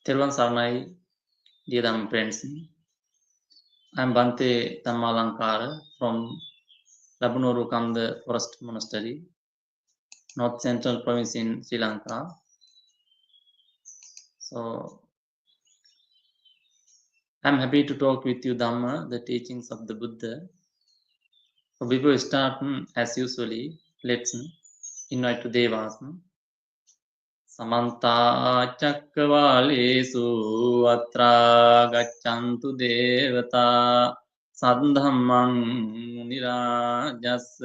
Thero Sarnai, dear Dhamma friends. I am Bhante Dhammalankara from Labunuru Kanda Forest Monastery, North Central Province in Sri Lanka. So, I am happy to talk with you Dhamma, the teachings of the Buddha. So, before we start, as usually, let's invite to Devas. Samanta Cakkavalesu Atra Gaccantu Devata Sadhammang Nirajas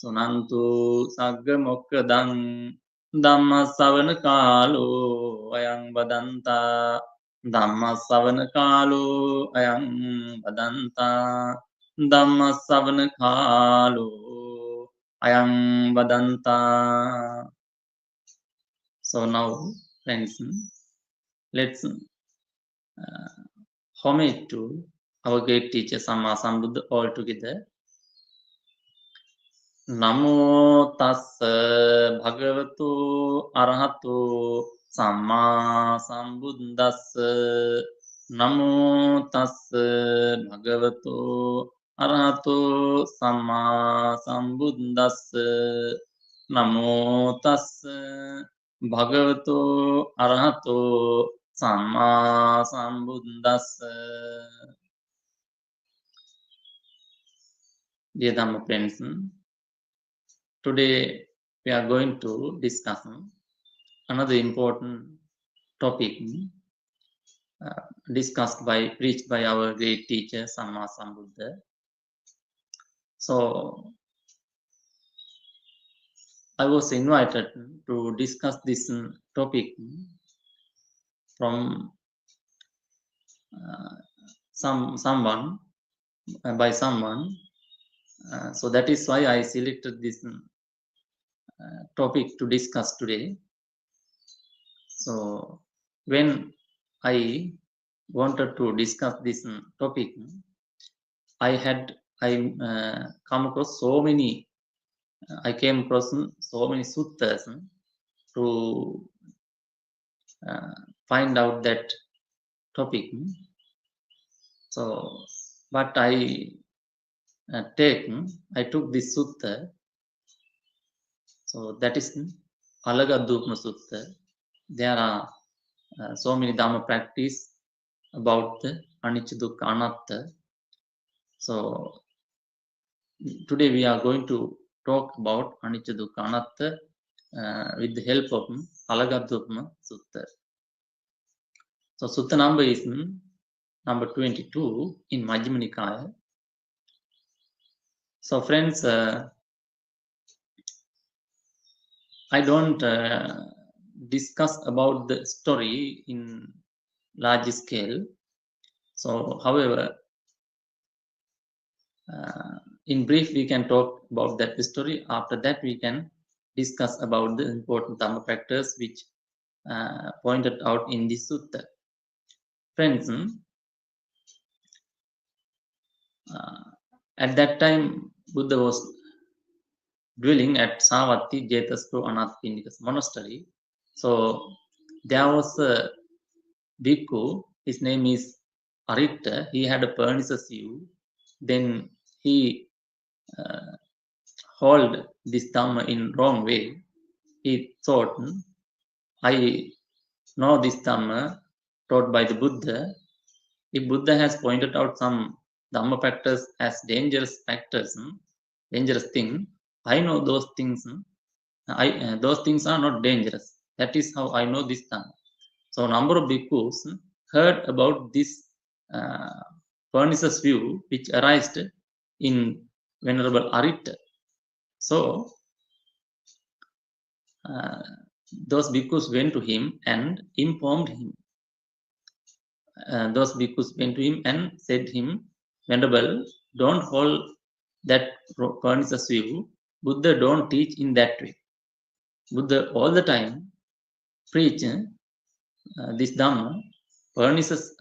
Sunantu Sagga Mokkadang Dhamma Savana Kalu Ayang Badanta Dhamma Savana Kalu Ayang Badanta Dhamma Savana Kalu Ayang Badanta. So now, friends, let's homage to our great teacher Samma Sambuddha all together. Namo tassa bhagavato arahato samma sambuddhassa. Namo tassa bhagavato arahato samma sambuddhassa. Namo tassa Bhagavato Arahato Samma Sambuddhassa. Dear Dhamma friends, today we are going to discuss another important topic preached by our great teacher Samma Sambuddha. So I was invited to discuss this topic from someone. So that is why I selected this topic to discuss today. So when I wanted to discuss this topic, I came across so many suttas to find out that topic. So, but I took this sutta. So that is Alagaddūpamasuttaṃ. There are so many Dhamma practice about the Anicca, Dukkha, Anatta. So today we are going to talk about Anicca, Dukkha, Anatta with the help of Alagaddūpamasuttaṃ. So sutta number is number 22 in Majjhima Nikaya. So friends, I don't discuss about the story in large scale. So, however, in brief, we can talk about that story. After that, we can discuss about the important Dhamma factors which pointed out in this sutta. Friends, at that time, Buddha was dwelling at Savatthi Jetaspro Anathapindika's monastery. So there was a bhikkhu, his name is Aritta. He had a pernicious view. Then he held this Dhamma in wrong way. He thought, I know this Dhamma taught by the Buddha. If Buddha has pointed out some Dhamma factors as dangerous factors, dangerous thing, I know those things. Those things are not dangerous. That is how I know this Dhamma. So, number of bhikkhus heard about this pernicious view which arose in Venerable Aritta. So, those bhikkhus went to him and informed him. Those bhikkhus went to him and said him, Venerable, don't hold that pernicious view. Buddha don't teach in that way. Buddha all the time preach this Dhamma, pernicious,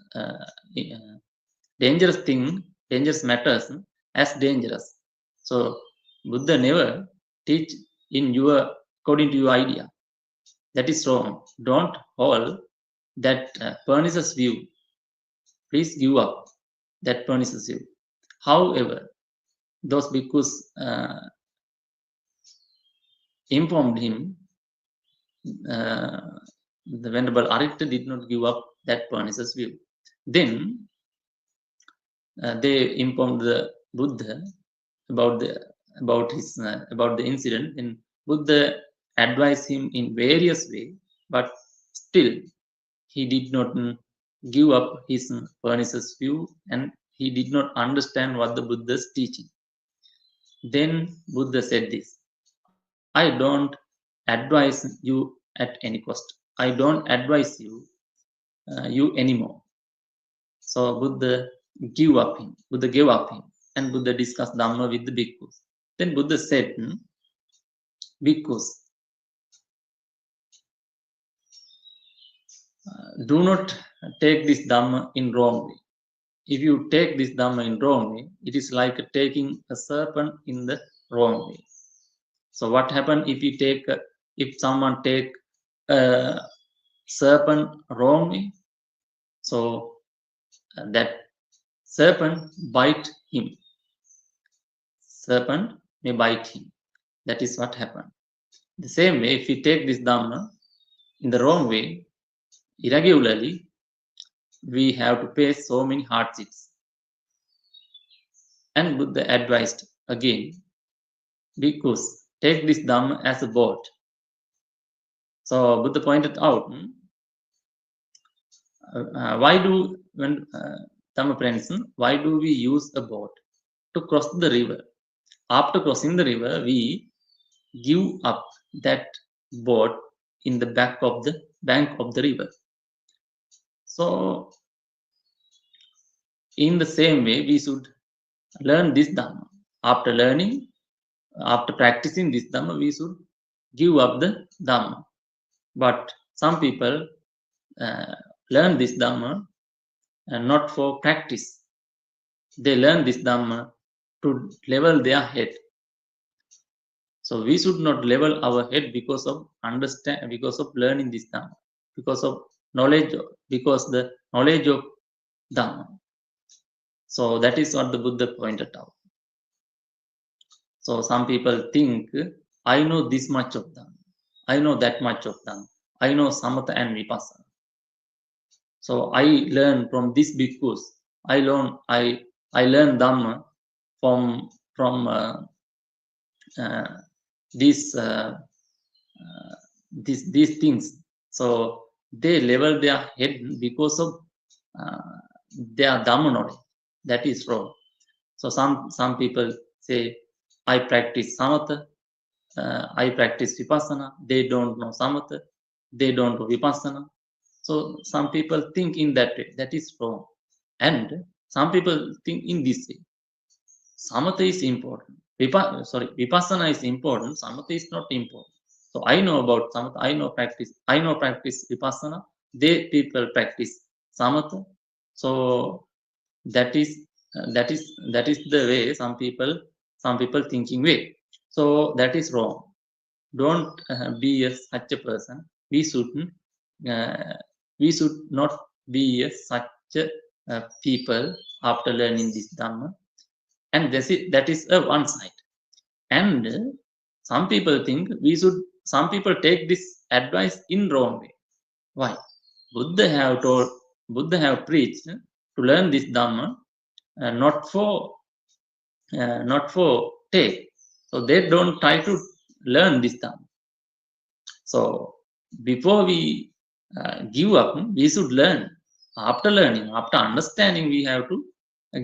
dangerous thing, dangerous matters as dangerous. So Buddha never teach in according to your idea. That is wrong. Don't hold that pernicious view. Please give up that pernicious view. However, those bhikkhus informed him. The Venerable Anatta did not give up that pernicious view. Then they informed the Buddha about the incident, and Buddha advised him in various ways, but still he did not give up his pernicious view, and he did not understand what the Buddha's teaching. Then Buddha said this: I don't advise you at any cost. I don't advise you anymore. So Buddha gave up him. And Buddha discussed Dhamma with the bhikkhus. Then Buddha said, bhikkhus, do not take this Dhamma in wrong way. If you take this Dhamma in wrong way, it is like taking a serpent in the wrong way. So what happens if someone take a serpent wrong way? So that serpent bite him. Serpent may bite him. That is what happened. The same way, if we take this Dhamma in the wrong way, irregularly, we have to face so many hardships. And Buddha advised again, because take this Dhamma as a boat. So Buddha pointed out, why do we use a boat? To cross the river. After crossing the river, we give up that boat in the bank of the river. So in the same way, we should learn this Dhamma. After practicing this Dhamma, we should give up the Dhamma. But some people learn this Dhamma not for practice. They learn this Dhamma to level their head. So we should not level our head because of learning this Dhamma, because of knowledge, because the knowledge of Dhamma. So that is what the Buddha pointed out. So some people think, I know this much of Dhamma, I know that much of Dhamma, I know Samatha and Vipassana. So I learn from these bhikkhus. I learn Dhamma from these things. So they level their head because of their Dhamma knowledge. That is wrong. So some people say, I practice Samatha, I practice Vipassana. They don't know Samatha, they don't know Vipassana. So some people think in that way. That is wrong. And some people think in this way. Samatha is important. Vipassana is important. Samatha is not important. So I know about Samatha. I know practice Vipassana. They people practice Samatha. So that is the way some people thinking way. So that is wrong. Don't be such a person. We should not be such people after learning this Dhamma. And that is one side. And some people think some people take this advice in wrong way. Why? Buddha have preached to learn this Dhamma, not for take. So they don't try to learn this Dhamma. So before we give up, we should learn. After learning, after understanding, we have to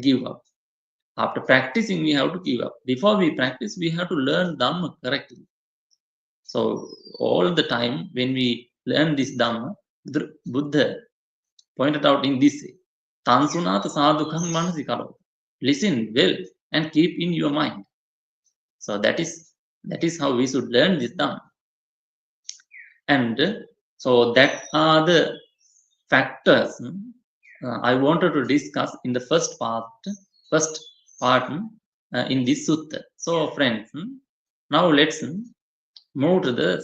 give up. After practicing, we have to give up. Before we practice, we have to learn Dhamma correctly. So all the time when we learn this Dhamma, the Buddha pointed out in this way, Tansunata sadhukham manasikaro. Listen well and keep in your mind. So that is how we should learn this Dhamma. And so that are the factors I wanted to discuss in the first part in this sutta. So friends, now let's move to the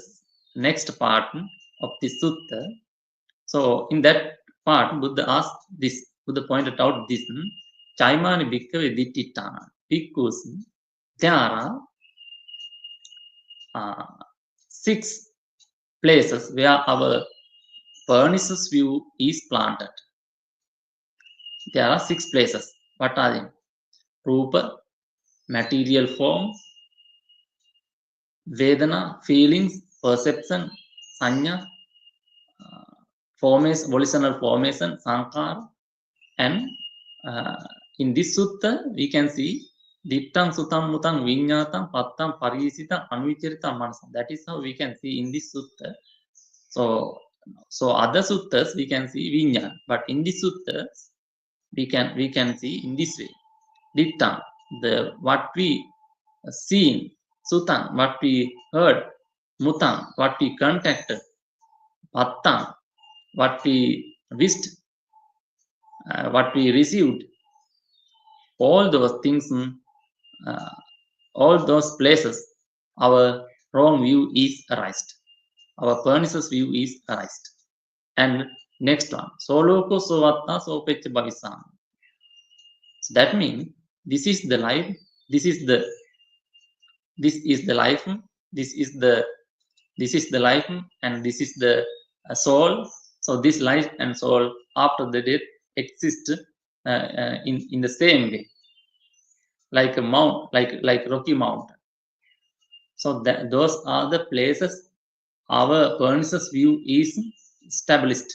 next part of the sutta. So in that part, Buddha asked this. Buddha pointed out this. Chaimani bhikkhave ditthitthana. Bhikkhus, there are 6 places where our pernicious view is planted. There are 6 places. What are they? Rupa, material form, Vedana, feelings, perception, Sanya, formation, volitional formation, Sankara, and in this sutta we can see Dittang, Sutam, Mutang, Vinyatam, Pattam, Parisita, Anuvicharitam, Manasam. That is how we can see in this sutta. So other suttas we can see Vinyan, but in this suttas we can see in this way. Dittang, the what we seen, Sutang, what we heard, Mutang, what we contacted, Pattam, what we wished, what we received, all those things, all those places, our wrong view is arised. Our pernicious view is arised. And next one, Soloko Sovatta Sopecha Bhavisam. So that means this is the life, this is the life, this is the life, and this is the soul. So this life and soul after the death exist in the same way, like a mount, like Rocky Mountain. So those are the places our pernicious view is established.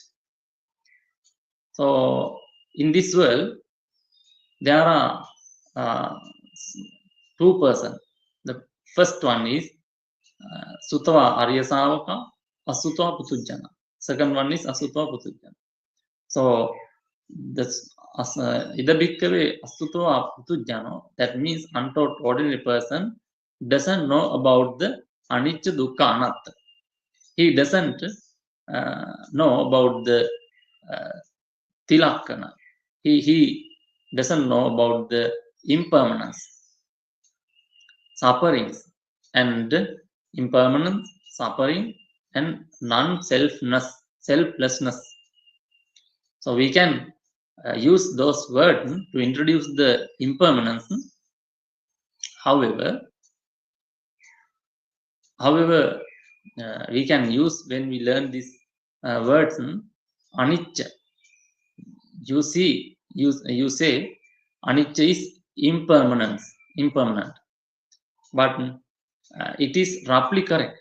So in this world there are 2 persons. The first one is Sutta Arya Savaka, Asutta Putujjana. Second one is Asutta Putujjana. So this Ida Bhikkave Asutta Putujjana, that means untaught ordinary person doesn't know about the Anicca, Dukkha, Anatta. He doesn't know about the Tilakkhana. He doesn't know about the impermanence, sufferings, and impermanence, suffering, and non-selfness, selflessness. So we can use those words to introduce the impermanence. However, we can use, when we learn these words, Anicca. You say Anicca is impermanent, but it is roughly correct.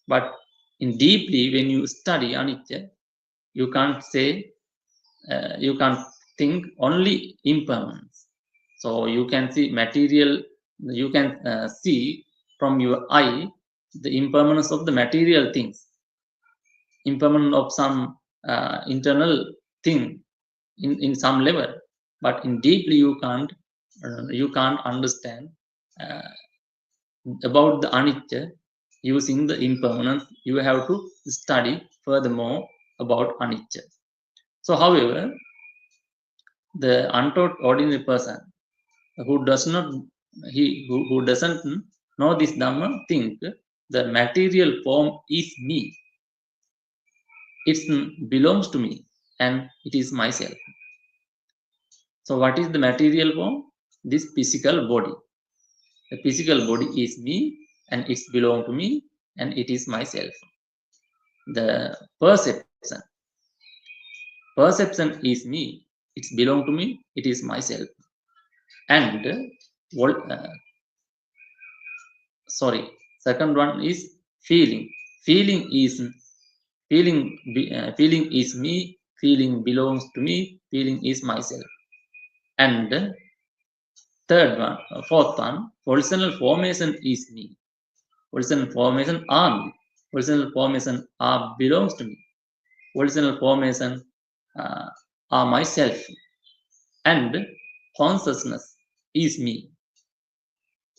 But in deeply, when you study Anicca, you can't say, you can't think only impermanence. So you can see material, you can see from your eye the impermanence of the material things, impermanence of some internal thing in some level, but in deeply you can't understand about the Anicca using the impermanence. You have to study furthermore about Anicca. So however, the untaught ordinary person who doesn't know this Dhamma think the material form is me, it belongs to me, and it is myself. So what is the material form? This physical body. The physical body is me, and it's belong to me, and it is myself. The perception is me, it's belong to me, it is myself. And second one is feeling. Feeling is me, feeling belongs to me, feeling is myself. And fourth one, volitional formation is me. Volitional formation are me. Volitional formation belongs to me. Volitional formation are myself. And consciousness is me.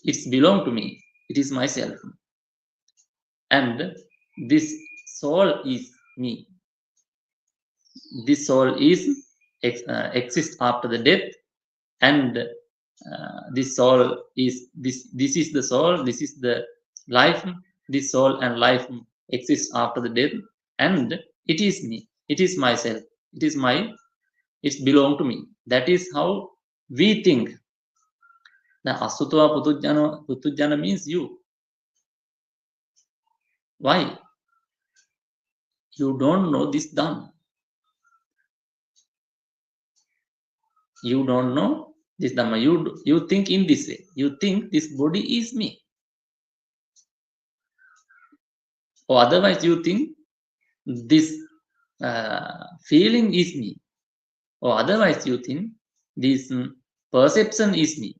It's belong to me. It is myself. And this soul is me. This soul is exists after the death, and this soul is this is the soul, this is the life. This soul and life exists after the death, and it is me. it is myself, it belong to me. That is how we think. The asutava putujjana means you. Why? You don't know this Dhamma. You don't know this Dhamma. You think in this way. You think this body is me. Or otherwise you think this feeling is me. Or otherwise you think this perception is me.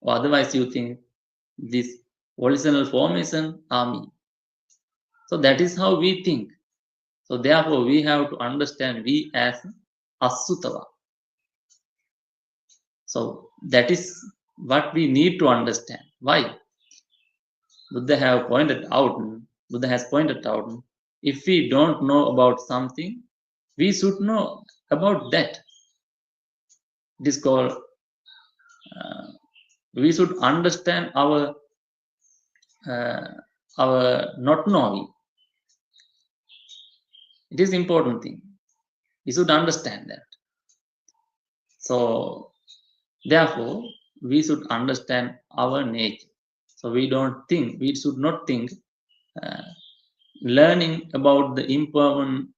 Or otherwise you think this volitional formation are me. So that is how we think. So therefore we have to understand we as asutava. So that is what we need to understand. Why? Buddha has pointed out, if we don't know about something, we should know about that. It is called, we should understand our not knowing. It is important thing. We should understand that. So therefore, we should understand our nature. So we should not think learning about the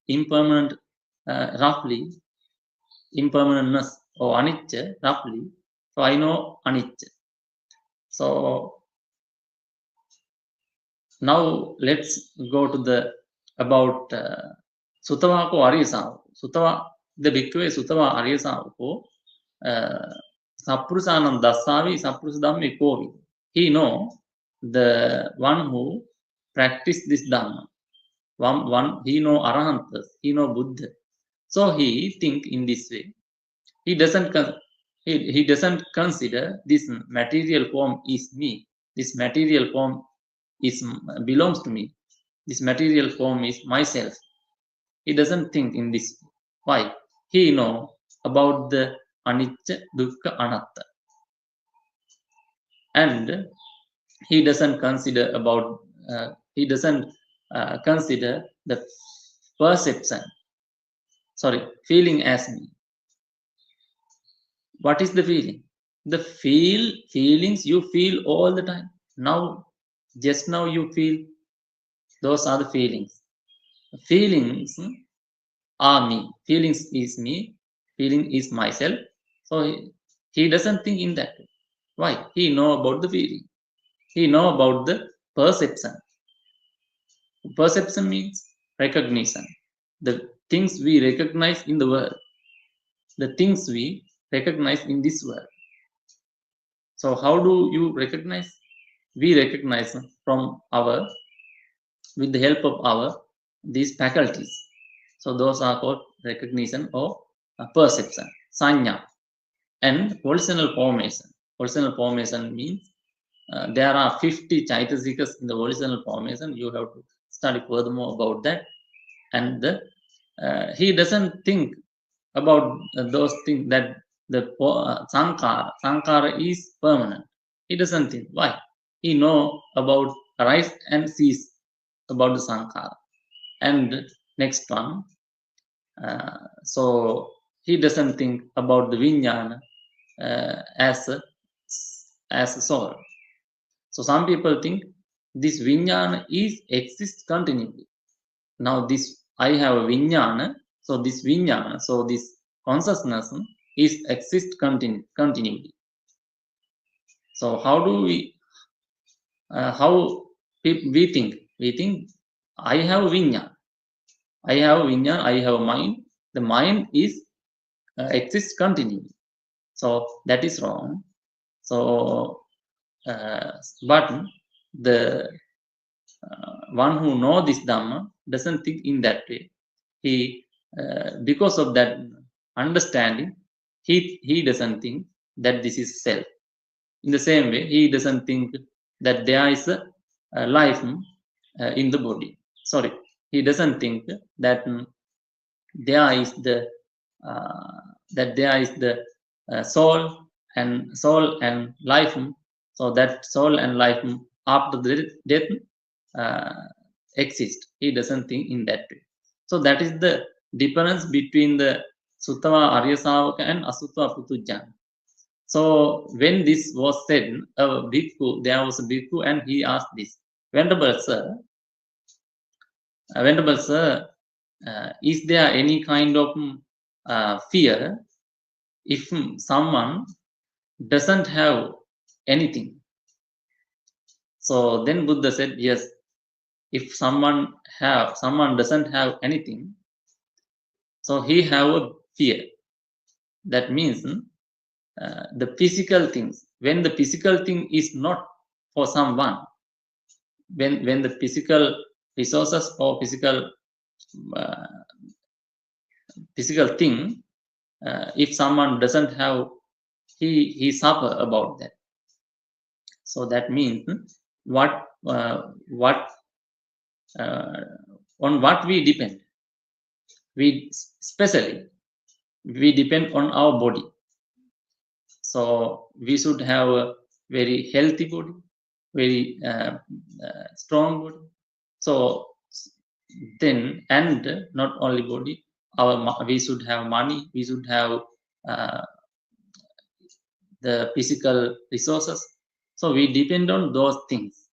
impermanent roughly, impermanentness or anicca roughly. So I know anicca. So now let's go to the about Sutta ko Arya Savaka. Sutta, the bhikkhave Sutta Arya Savaka, Sappurusanam Dasavi Sappurusa Dhammi Kovi. He know the one who practice this Dhamma. One he know Arahantas, he know Buddha. So he think in this way. He doesn't consider this material form is me. This material form belongs to me. This material form is myself. He doesn't think in this. Why? He know about the Anicca, Dukkha, Anatta. And he doesn't consider about, consider the perception, feeling as me. What is the feeling? The feelings you feel all the time. Just now you feel, those are the feelings. Feelings are me. Feelings is me. Feeling is myself. So he doesn't think in that way. Why? He know about the feeling. He know about the perception. Perception means recognition. The things we recognize in the world. The things we recognize in this world. So how do you recognize? We recognize with the help of these faculties. So those are called recognition or perception, sanya, and volitional formation. Volitional formation means there are 50 chaitasikas in the volitional formation. You have to study furthermore about that. And he doesn't think about those things that the sankhara is permanent. He doesn't think. Why? He know about rise and cease about the sankhara. And next one, so he doesn't think about the vijnana as a soul. So some people think this vijnana exists continually. Now this I have a vijnana, so this consciousness is exist continually. So how do we we think? We think I have a vijnana. I have a vijnana, I have a mind. The mind is exists continually. So that is wrong. So but the one who know this Dhamma doesn't think in that way. He because of that understanding, he doesn't think that this is self. In the same way, he doesn't think that there is a life in the body. He doesn't think that there is the soul and life. So that soul and life after the death exist. He doesn't think in that way. So that is the difference between the Suttava Arya Savaka and Asuttava Putujjana. So when this was said, there was a bhikkhu and he asked this, Venerable sir, is there any kind of fear if someone doesn't have anything? So then Buddha said, yes, if someone doesn't have anything, so he have a fear. That means the physical things. When the physical thing is not for someone, when the physical resources or physical thing, if someone doesn't have, he suffer about that. So that means on what we depend. We depend on our body. So we should have a very healthy body, very strong body. So then, and not only body, we should have money, we should have the physical resources. So we depend on those things.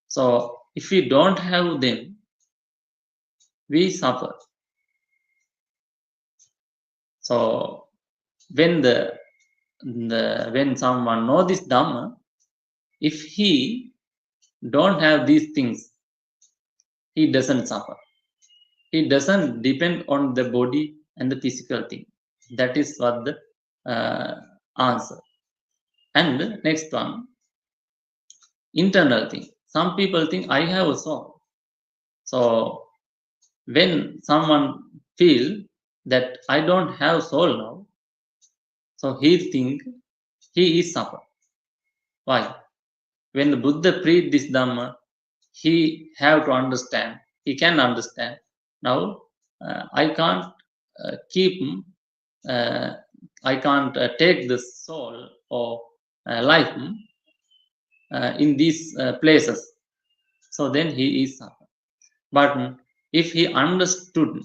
So if we don't have them, we suffer. So when when someone knows this Dhamma, if he don't have these things, he doesn't suffer. He doesn't depend on the body and the physical thing. That is what the answer. And the next one, internal thing. Some people think I have a soul. So when someone feel that I don't have soul now, so he think he is suffer. Why? When the Buddha preached this Dhamma, he have to understand. He can understand. Now I can't keep. I can't take the soul or life in these places. So then he is suffer. But if he understood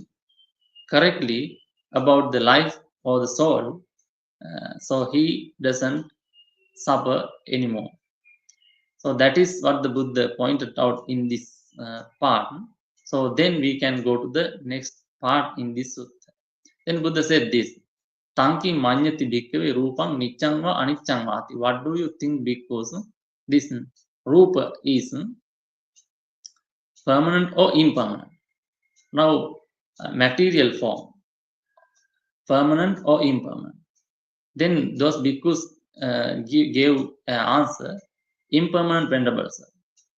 correctly about the life or the soul, so he doesn't suffer anymore. So that is what the Buddha pointed out in this part. So then we can go to the next part in this sutta. Then Buddha said this, Tanki manyati bhikkhave rupam niccang va aniccang vati. What do you think? Because this rupa is permanent or impermanent. Now, material form, permanent or impermanent. Then those bhikkhus gave an answer, impermanent, Venerable sir.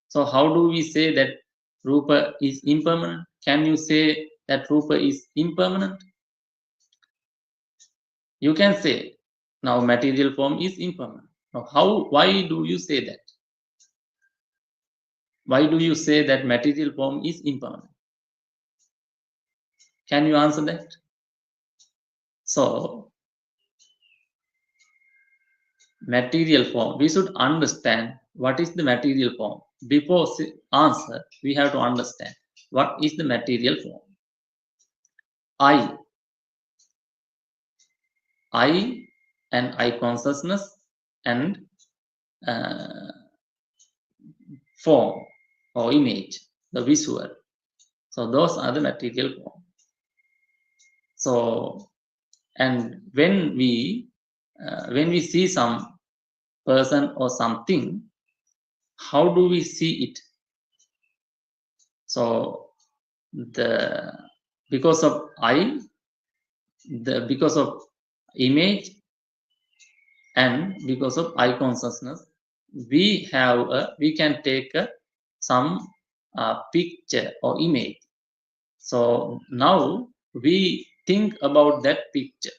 So how do we say that rupa is impermanent? Can you say that rupa is impermanent? You can say, now material form is impermanent. Now why do you say that? Why do you say that material form is impermanent? Can you answer that? So, material form, we should understand what is the material form. Before answer, we have to understand what is the material form. I and I consciousness and form or image, the visual. So those are the material form. So, and when we see some person or something, how do we see it? So because of I, because of image, and because of I consciousness, we can take some picture or image. So now we think about that picture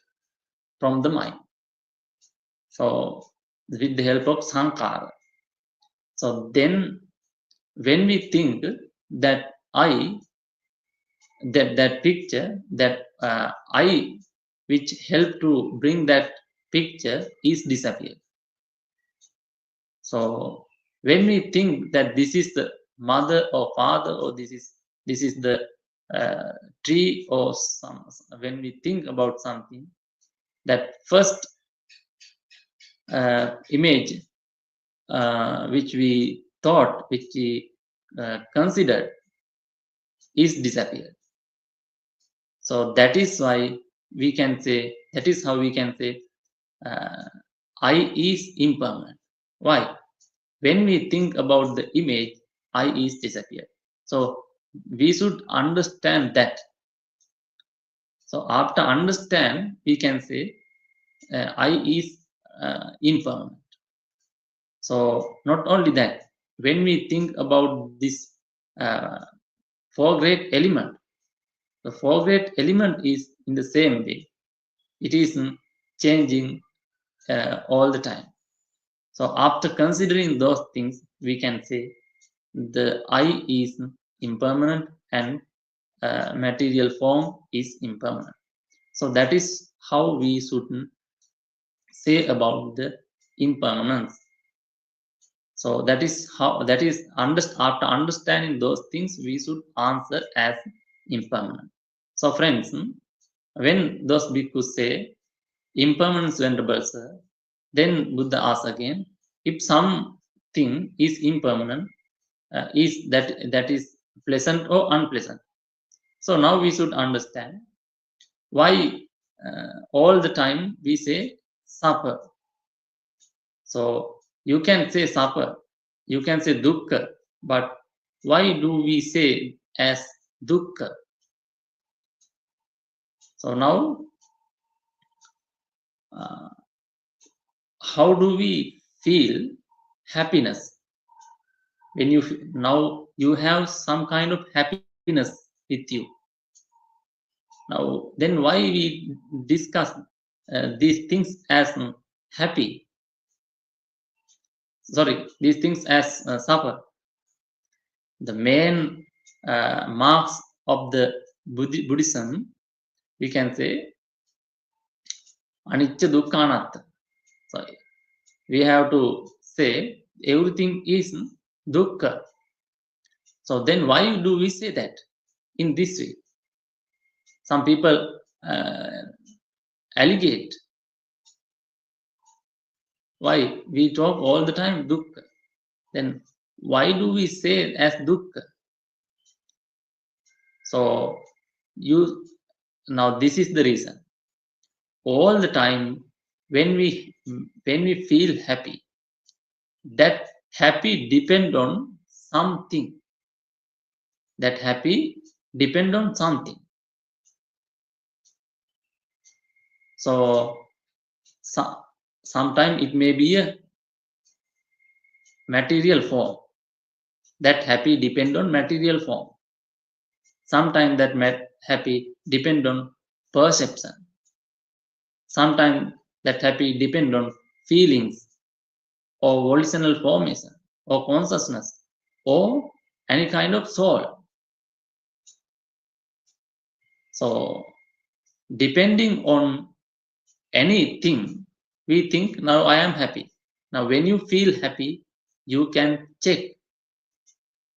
from the mind. So with the help of sankhara. So then when we think that that picture, that I which helped to bring that picture is disappeared. So when we think that this is the mother or father, or this is the tree or when we think about something, that first image which we thought, which we considered, is disappeared. So that is why we can say, that is how we can say I is impermanent. Why? When we think about the image, I is disappeared. So we should understand that. So after understand, we can say I is impermanent. So not only that, when we think about this four great element, the four great element is in the same way. It is changing all the time. So after considering those things, we can say the I is impermanent and material form is impermanent. So that is how we should say about the impermanence. So that is how, that is after understanding those things, we should answer as impermanent. So friends, when those bhikkhus say impermanence venerable sir, then Buddha asks again, if something is impermanent, is that is pleasant or unpleasant? So now we should understand why all the time we say suffer. So you can say suffer, you can say dukkha, but why do we say as dukkha? So now how do we feel happiness? When you now you have some kind of happiness with you. Now then why we discuss these things as happy? Sorry, these things as suffer. The main marks of the Buddhism, we can say Anicca, Dukkha, Anatta. So we have to say everything is dukkha. So then why do we say that in this way? Some people allegate, why we talk all the time dukkha? Then why do we say as dukkha? So now this is the reason. All the time when we feel happy, that happy depend on something. That happy depend on something. So sometimes it may be a material form. That happy depend on material form. Sometimes that happy depend on perception. Sometimes that happy depend on feelings or volitional formation or consciousness or any kind of soul. So depending on anything, we think now I am happy. Now when you feel happy, you can check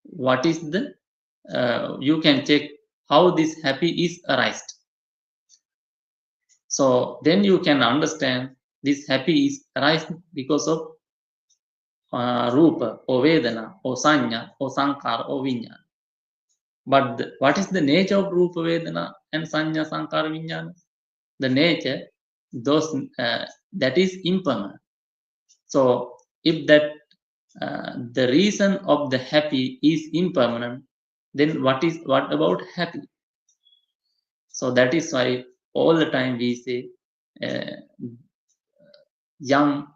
what is the you can check how this happy is arised. So then you can understand this happy is arising because of rupa or vedana or sanya or sankara or vinyana. But what is the nature of rupa, vedana and sanya, sankara, vinyana? The nature, those that is impermanent. So if that the reason of the happy is impermanent, then what about happy? So that is why all the time we say yam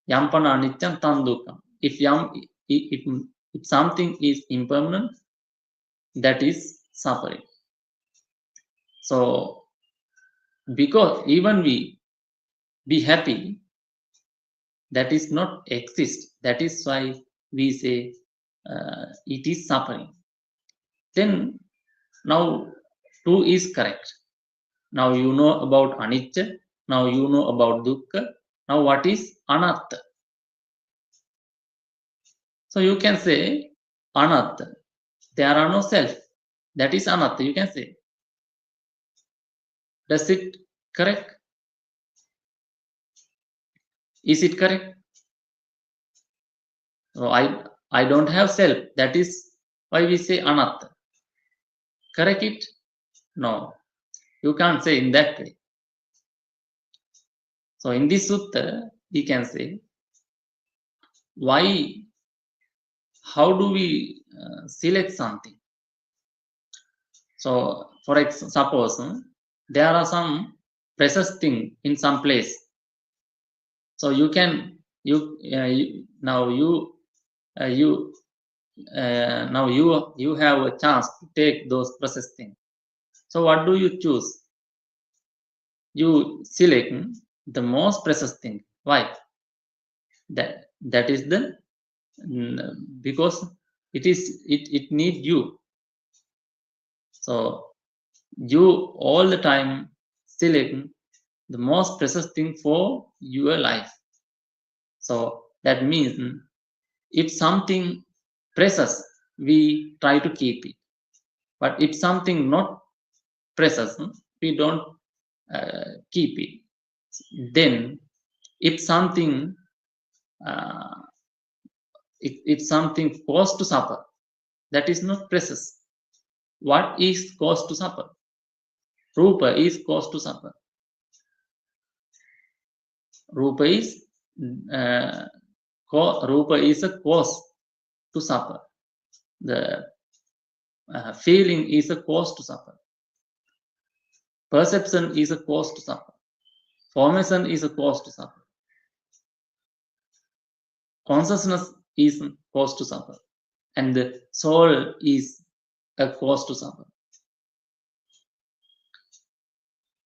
yampana anicca tam dukkha. If something is impermanent, that is suffering. So because even we be happy, that is not exist. That is why we say it is suffering. Then now two is correct. Now you know about anicca. Now you know about dukkha. Now what is anatta? So you can say anatta. There are no self. That is anatta, you can say. Does it correct? Is it correct? So I don't have self. That is why we say anatta. Correct it? No. You can't say in that way. So in this sutta, we can say, why, how do we select something? So for suppose there are some precious thing in some place. So you can now you have a chance to take those precious things. So what do you choose? You select the most precious thing. Why? That is the because it need you. So you all the time select the most precious thing for your life. So that means if something precious, we try to keep it. But if something not precious, we don't keep it. Then if something if something caused to suffer, that is not precious. What is caused to suffer? Rupa is caused to suffer. Rupa is Rupa is a cause to suffer. The feeling is a cause to suffer. Perception is a cause to suffer. Formation is a cause to suffer. Consciousness is a cause to suffer. And the soul is a cause to suffer.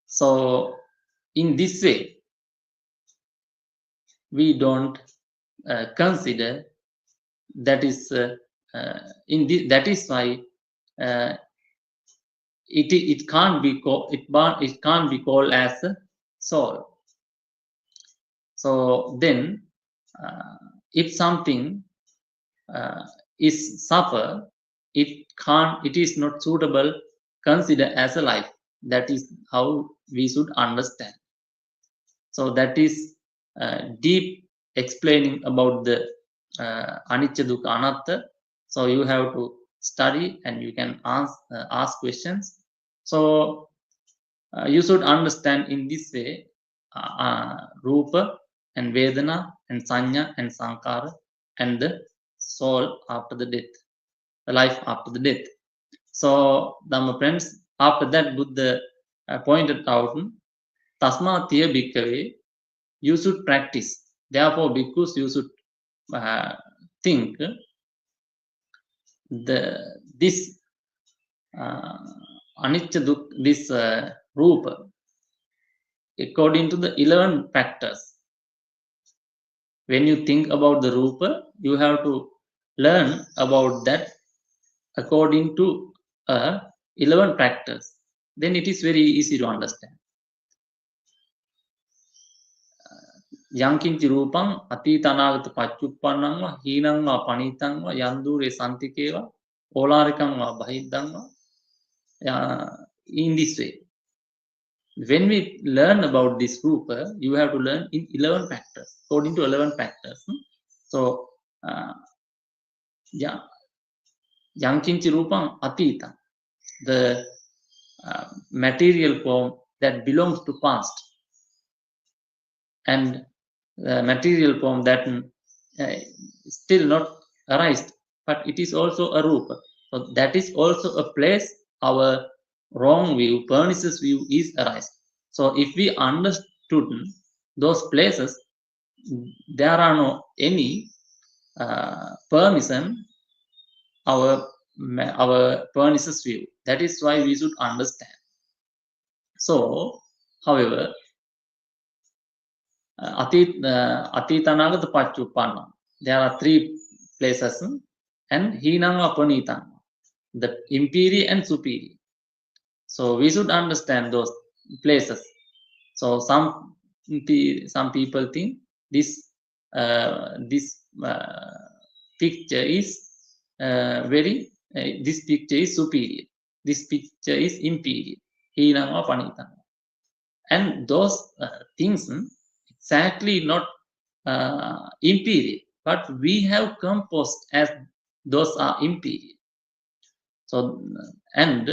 So in this way, we don't consider that is that is why it can't be called as a soul. So then if something is suffer, it is not suitable consider as a life. That is how we should understand. So that is deep explaining about the Anicca, Dukkha, Anatta. So you have to study and you can ask questions. So you should understand in this way Rupa and Vedana and Sanya and Sankara and the soul after the death, the life after the death. So Dhamma friends, after that Buddha pointed out Tasma Tiya Bhikkhave, you should practice. Therefore, because you should think this Anicca, Dukkha, this Rupa, according to the 11 factors. When you think about the Rupa, you have to learn about that according to 11 factors. Then it is very easy to understand. Yankinchi rupam atitanagata pachuppannam va hinam va panitam va yandure santike va olarikam va bahiddam va. In this way, when we learn about this rupa, you have to learn in 11 factors, according to 11 factors. So yankinchi rupam atita, the material form that belongs to past, and the material form that still not arised, but it is also a rupa. So that is also a place our wrong view, pernicious view is arised. So if we understood those places, there are no any permission our pernicious view. That is why we should understand. So, however, Atitanagata Pachuppannam, there are 3 places, and Hinam Apanitam, the inferior and superior. So we should understand those places. So some people think this picture is this picture is superior. this picture is imperial. Hinanga panitanga. And those things exactly not imperial, but we have composed as those are imperial. So, and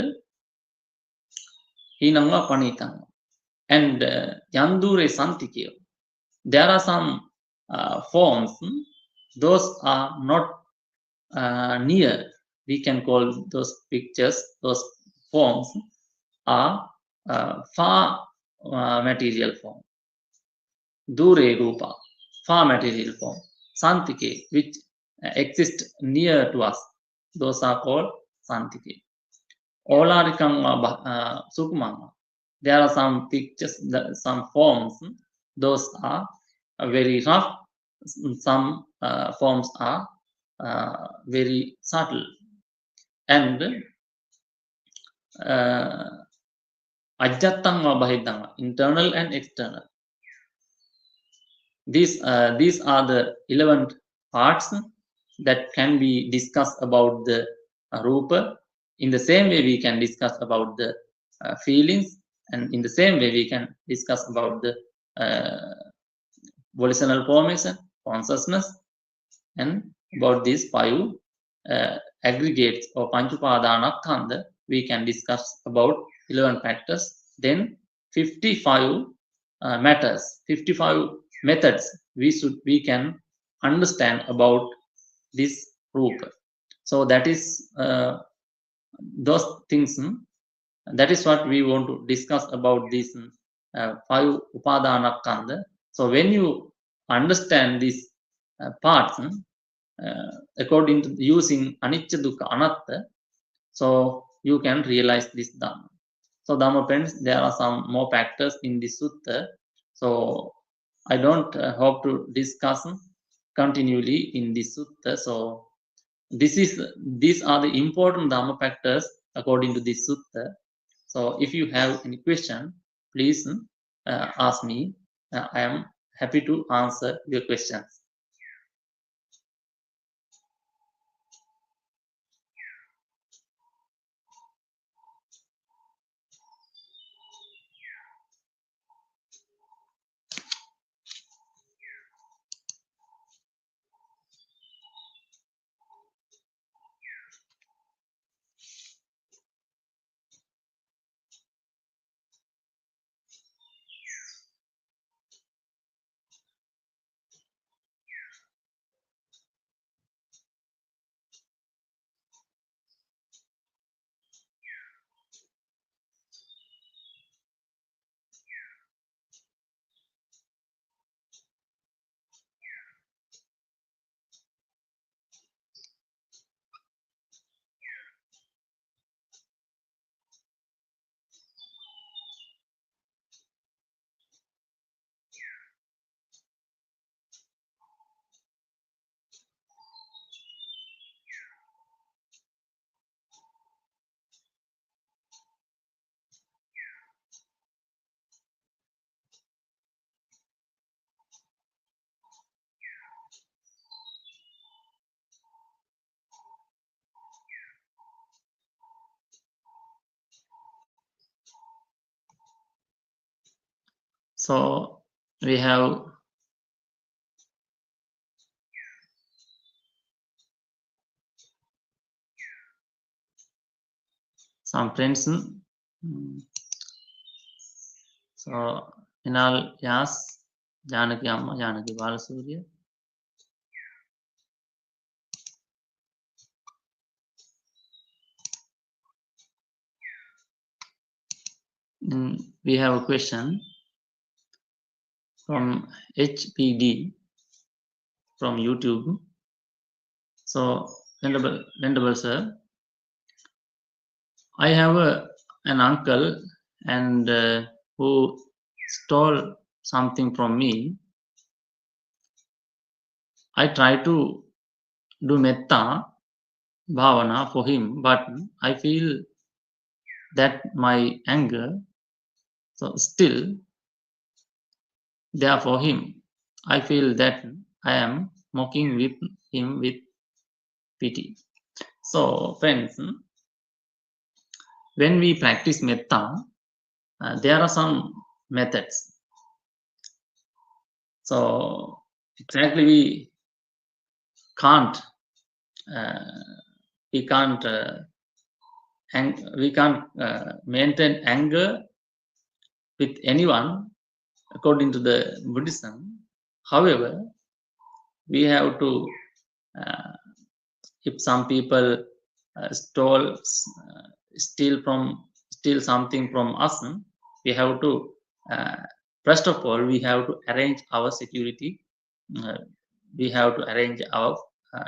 hinanga panitanga. And yandure santikiyo. There are some forms, those are not near. We can call those pictures, those forms are far material form. Dure rupa, far material form. Santike, which exist near to us, those are called santike. Olarikanga sukumanga. There are some pictures, some forms, those are very rough. Some forms are very subtle. And ajjattanga bahitanga, internal and external. These are the 11 parts that can be discussed about the rupa. In the same way, we can discuss about the feelings, and in the same way, we can discuss about the volitional formation, consciousness, and about these 5 aggregates or panchupadana, we can discuss about 11 factors. Then 55 matters, 55 methods we can understand about this rupa. So that is those things. That is what we want to discuss about these 5 upadana kanda. So when you understand these parts according to using Anicca, Dukkha, Anatta, so you can realize this Dhamma. So Dhamma friends, there are some more factors in this Sutta. So I don't hope to discuss continually in this Sutta. So these are the important Dhamma factors according to this Sutta. So if you have any question, please ask me. I am happy to answer your questions. So we have some friends. So Inal Yas, Janaki Amma, Janaki Balasuriya. We have a question from HPD from YouTube. So, Venerable Sir, I have an uncle and who stole something from me. I try to do metta bhavana for him, but I feel that my anger, so still there for him. I feel that I am mocking with him with pity. So friends, when we practice metta, there are some methods. So exactly we can't maintain anger with anyone according to the Buddhism. However, we have to, if some people steal something from us, we have to, first of all, we have to arrange our security. We have to arrange our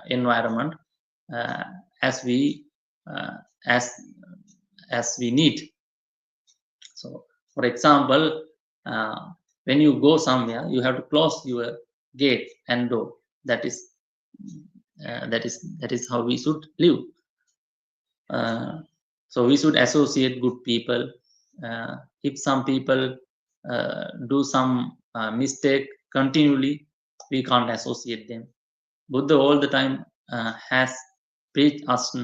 environment as we need. So, for example, when you go somewhere, you have to close your gate and door. That is how we should live. So we should associate good people. If some people do some mistake continually, we can't associate them. Buddha all the time has preached us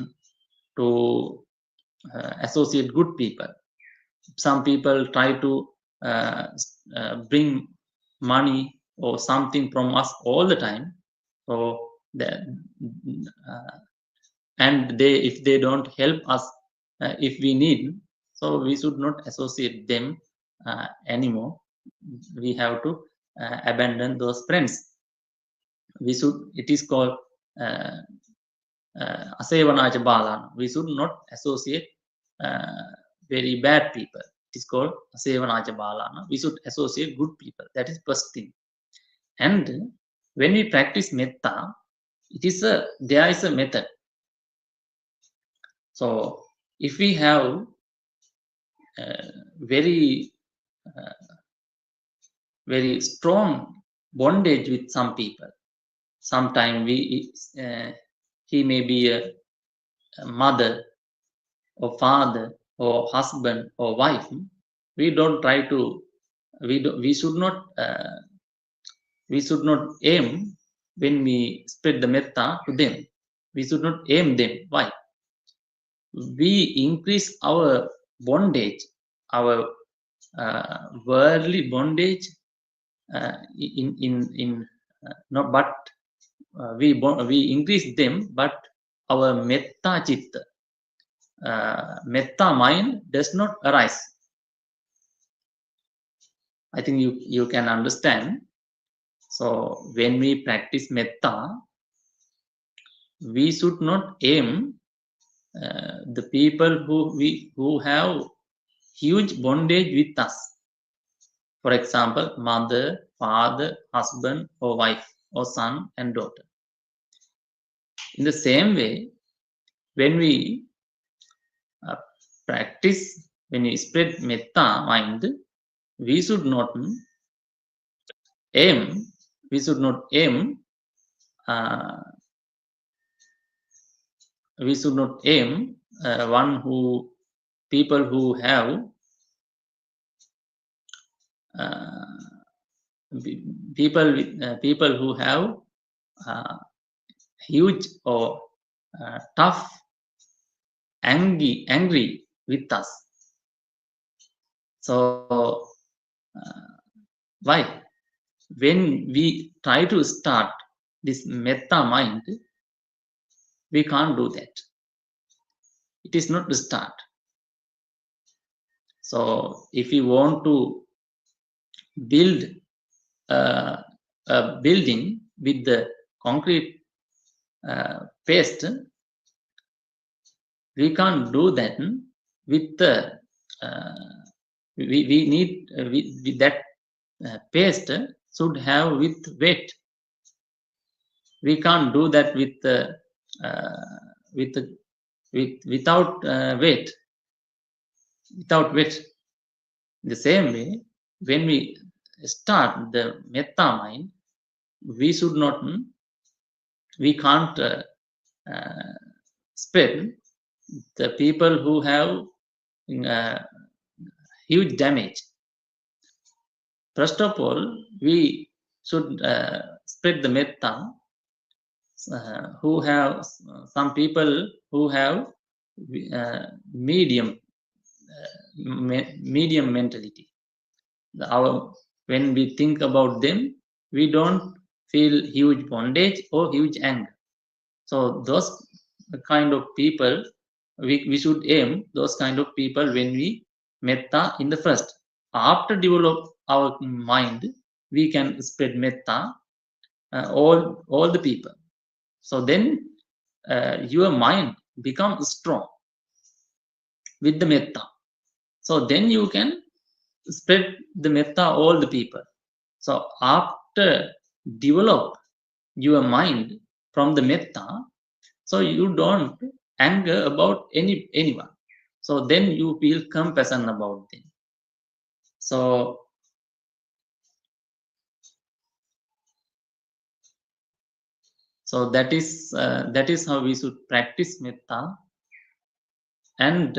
to associate good people. Some people try to bring money or something from us all the time. So and if they don't help us if we need, so we should not associate them anymore. We have to abandon those friends. It is called asevanacha bāvanā. We should not associate very bad people. It is called asevanacha bāvanā. We should associate good people. That is first thing. And when we practice metta, there is a method. So if we have very strong bondage with some people, sometimes he may be a mother or father or husband or wife. We should not aim when we spread the metta to them. We should not aim them. Why? We increase our bondage, our worldly bondage we increase them, but our metta citta, metta mind does not arise. I think you can understand. So when we practice metta, we should not aim the people who have huge bondage with us. For example, mother, father, husband or wife or son and daughter. In the same way, when we spread metta mind, we should not aim people who have huge or tough, angry with us. So why? When we try to start this metta mind, we can't do that. It is not the start. So if you want to build a building with the concrete paste, we can't do that with the we need with that paste should have with weight. We can't do that without weight. Without weight. The same way, when we start the metta mind, we can't spread the people who have huge damage. First of all, we should spread the metta who have some people who have medium medium mentality. When we think about them, we don't feel huge bondage or huge anger. So those kind of people, we should aim those kind of people when we metta in the first. After develop our mind, we can spread metta all the people. So then your mind becomes strong with the metta. So then you can spread the metta all the people. So after develop your mind from the metta, so you don't anger about anyone. So then you feel compassion about them. So that is how we should practice metta. And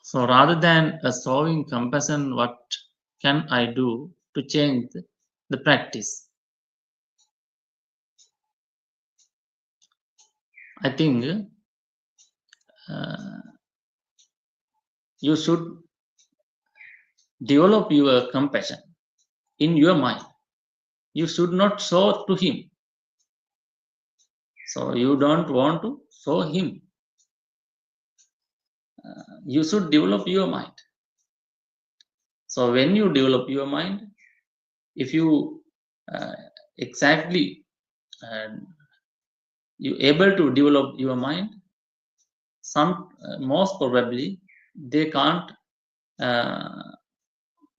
so rather than solving compassion, what can I do to change the practice? I think you should develop your compassion in your mind. You should not show to him. So you don't want to show him. You should develop your mind. So when you develop your mind, if you exactly you able to develop your mind, some most probably they can't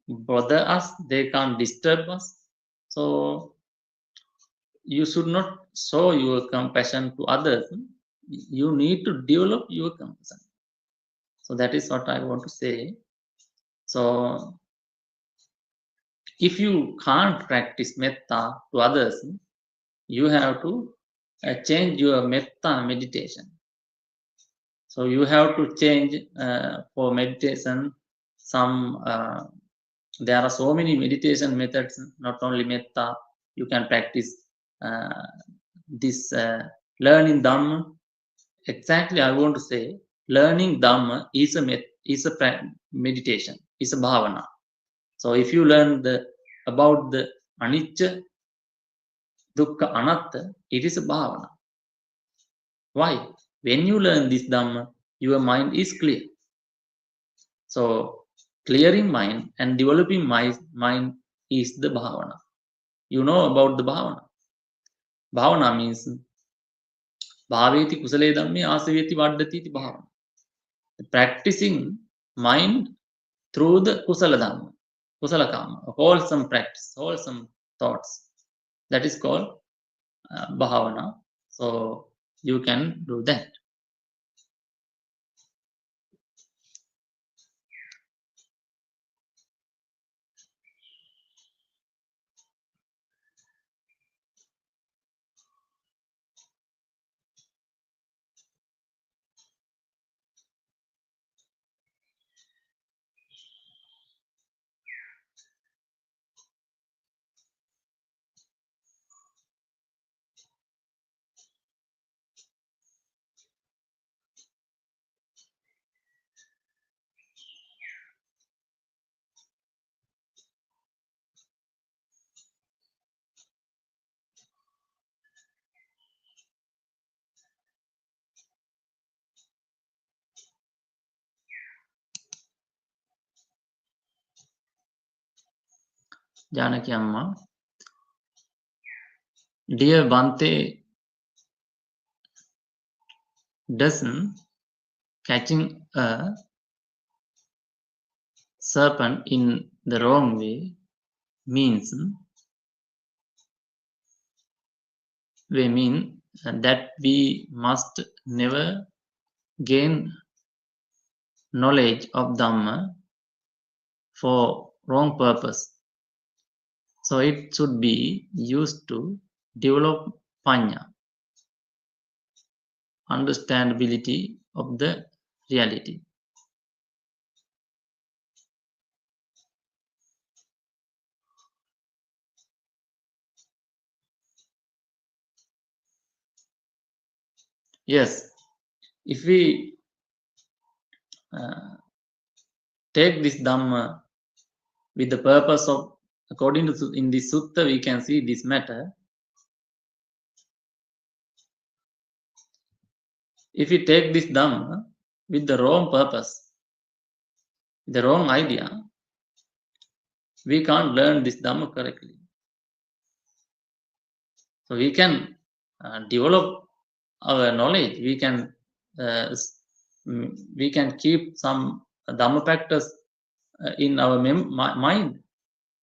bother us, they can't disturb us. So you should not show your compassion to others. You need to develop your compassion. So that is what I want to say. So if you can't practice metta to others, you have to change your metta meditation. So you have to change for meditation some there are so many meditation methods, not only metta. You can practice this learning Dhamma. Exactly, I want to say learning Dhamma is a meditation, is a Bhāvanā. So if you learn about the Anicca, Dukkha, Anatta, it is a Bhāvanā. Why? When you learn this Dhamma, your mind is clear. So clearing mind and developing mind is the Bhāvanā. You know about the Bhāvanā. Bhāvanā means bhaveti kusale dhamme asaveti vaddati iti Bhāvanā. Practicing mind through the kusala dhamma, kusala kama, wholesome practice, wholesome thoughts. That is called Bhāvanā. So you can do that. Janaki Amma, dear Bhante, doesn't catching a serpent in the wrong way means that we must never gain knowledge of Dhamma for wrong purpose. So it should be used to develop Panya. understandability of the reality. Yes, if we take this Dhamma with the purpose of, according to in this Sutta, we can see this matter. If we take this Dhamma with the wrong purpose, the wrong idea, we can't learn this Dhamma correctly. So we can develop our knowledge. We can keep some Dhamma factors in our mind.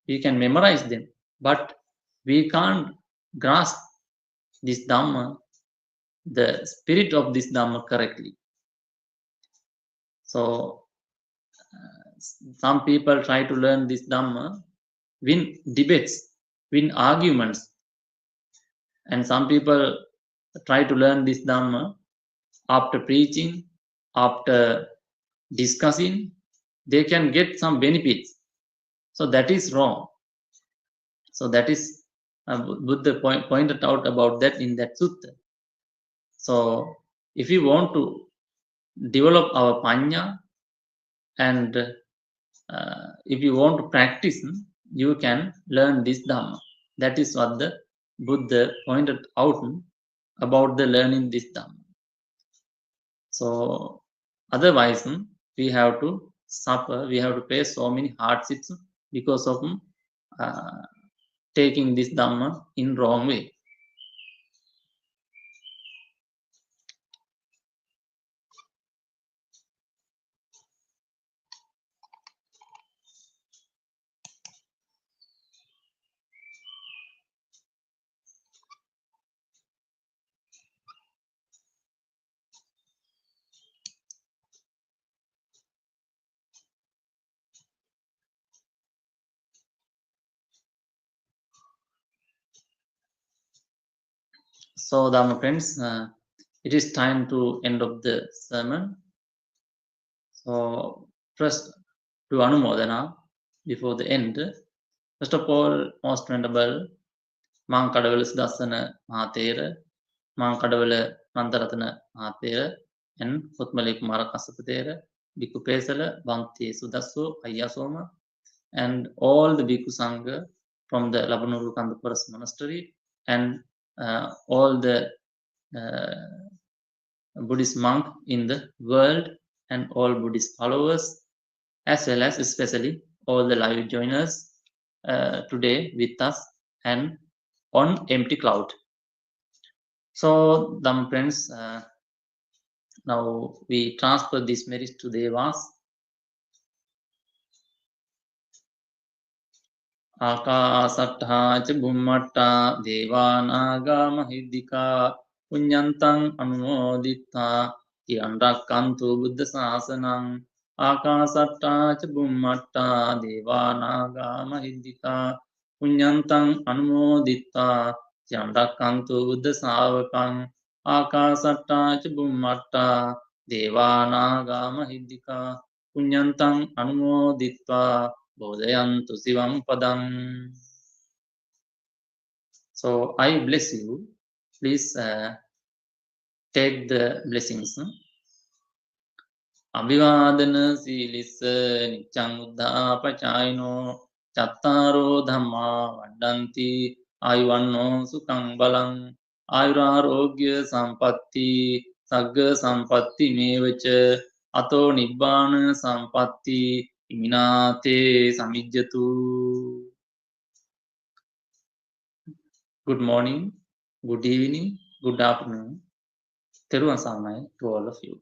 We can memorize them, but we can't grasp this Dhamma, the spirit of this Dhamma correctly. So some people try to learn this Dhamma, win debates, win arguments, and some people try to learn this Dhamma after preaching, after discussing, they can get some benefits. So that is wrong. So that is Buddha pointed out about that in that sutta. So if you want to develop our panya, and if you want to practice, you can learn this Dhamma. That is what the Buddha pointed out about the learning this Dhamma. So otherwise, we have to suffer, we have to face so many hardships because of taking this Dhamma in wrong way. So Dhamma friends, it is time to end of the sermon. So first, to Anumodana before the end. First of all, most venerable Mankadawala Siddhasana Mahathera, Mankadawala Nandaratana Mahathera, and Kutmalik Kumara Kassapa Thera, Bhikkhu Pesala, Bhante Sudasso, Ayasoma, and all the Bhikkhu Sangha from the Labanuru Kandaparas monastery, and all the Buddhist monk in the world, and all Buddhist followers, as well as especially all the live joiners today with us and on empty cloud. So Dhamma friends, now we transfer this merit to Devas. Akasattha ca bhummatta devanaga mahiddhika punyantang anumoditta tiyan rakkantu buddha sasanam. Akasattha ca bhummatta devanaga mahiddhika punyantang anumoditta tiyan rakkantu buddha savakam. Akasattha ca bhummatta devanaga mahiddhika punyantang anumoditta bodhayantu sivam padam. So I bless you. Please take the blessings. Abhivadana silissa niccang uddha pacayino chattaro dhamma vaddanti ayuvanno sukhang balang ayurarogya sampatti sagga sampatti mevacha ato nibbana sampatti iminate samijjatu. Good morning, good evening, good afternoon. Thero Samai to all of you.